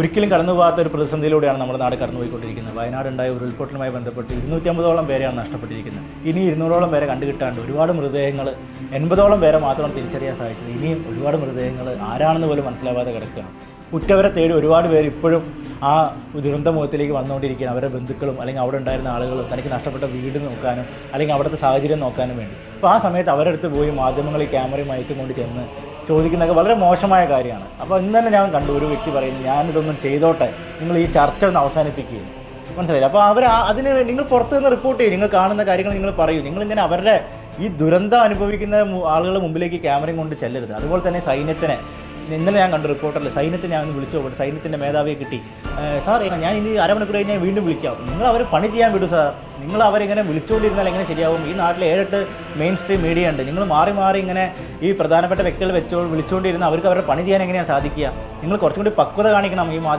ഒരിക്കലും കടന്നു പോകാത്ത ഒരു പ്രതിസന്ധിയിലൂടെയാണ് നമ്മുടെ നാട് കടന്നുപോയിക്കൊണ്ടിരിക്കുന്നത്. വയനാടുണ്ടായ ഉരുൾപൊട്ടലുമായി ബന്ധപ്പെട്ട് 250ഓളം പേരെയാണ് നഷ്ടപ്പെട്ടിരിക്കുന്നത്. ഇനി 200ഓളം പേരെ കണ്ടുകിട്ടാണ്ട് ഒരുപാട് മൃതദേഹങ്ങൾ, 80ഓളം പേരെ മാത്രമാണ് തിരിച്ചറിയാൻ സാധിച്ചത്. ഇനിയും ഒരുപാട് മൃതദേഹങ്ങൾ ആരാണെന്ന് പോലും മനസ്സിലാവാതെ കിടക്കുകയാണ്. ഉറ്റവരെ തേടി ഒരുപാട് പേര് ഇപ്പോഴും ആ ദുരന്തമുഖത്തിലേക്ക് വന്നുകൊണ്ടിരിക്കുകയാണ്. അവരുടെ ബന്ധുക്കളും അല്ലെങ്കിൽ അവിടെ ഉണ്ടായിരുന്ന ആളുകളും തനിക്ക് നഷ്ടപ്പെട്ട വീട് നോക്കാനും അല്ലെങ്കിൽ അവിടുത്തെ സാഹചര്യം നോക്കാനും വേണ്ടി. അപ്പോൾ ആ സമയത്ത് അവരുടെ അടുത്ത് പോയി മാധ്യമങ്ങൾ ഈ ക്യാമറയും മയക്കും കൊണ്ട് ചെന്ന് ചോദിക്കുന്നതൊക്കെ വളരെ മോശമായ കാര്യമാണ്. അപ്പോൾ ഇന്ന് തന്നെ ഞാൻ കണ്ടു ഒരു വ്യക്തി പറയുന്നത്, ഞാനിതൊന്നും ചെയ്തോട്ടെ, നിങ്ങൾ ഈ ചർച്ച ഒന്ന് അവസാനിപ്പിക്കുകയും മനസ്സിലായില്ല. അപ്പോൾ അവർ അതിന് നിങ്ങൾ പുറത്തു നിന്ന് റിപ്പോർട്ട് ചെയ്യും, നിങ്ങൾ കാണുന്ന കാര്യങ്ങൾ നിങ്ങൾ പറയൂ. നിങ്ങളിങ്ങനെ അവരുടെ ഈ ദുരന്തം അനുഭവിക്കുന്ന ആളുകളുടെ മുമ്പിലേക്ക് ക്യാമറയും കൊണ്ട് ചെല്ലരുത്. അതുപോലെ തന്നെ സൈന്യത്തിനെ ഇന്നലെ ഞാൻ കണ്ട റിപ്പോർട്ടറിൽ സൈന്യത്തെ ഞാൻ ഒന്ന് വിളിച്ചു നോക്കട്ടെ. സൈന്യത്തിൻ്റെ മേധാവിയെ കിട്ടി. സാർ ഞാൻ ഇനി അരമണിക്കൂർ കഴിഞ്ഞാൽ വീണ്ടും വിളിക്കാം. നിങ്ങൾ അവർ പണി ചെയ്യാൻ വിടൂ സാർ. നിങ്ങൾ അവരിങ്ങനെ വിളിച്ചുകൊണ്ടിരുന്നാൽ എങ്ങനെ ശരിയാവും? ഈ നാട്ടിൽ 7-8 മെയിൻ സ്ട്രീം മീഡിയ ഉണ്ട്. നിങ്ങൾ മാറി മാറി ഇങ്ങനെ ഈ പ്രധാനപ്പെട്ട വ്യക്തികൾ വിളിച്ചുകൊണ്ടിരുന്ന അവർക്ക് അവരുടെ പണി ചെയ്യാൻ എങ്ങനെയാണ് സാധിക്കുക? നിങ്ങൾ കുറച്ചും കൂടി പക്വത കാണിക്കണം ഈ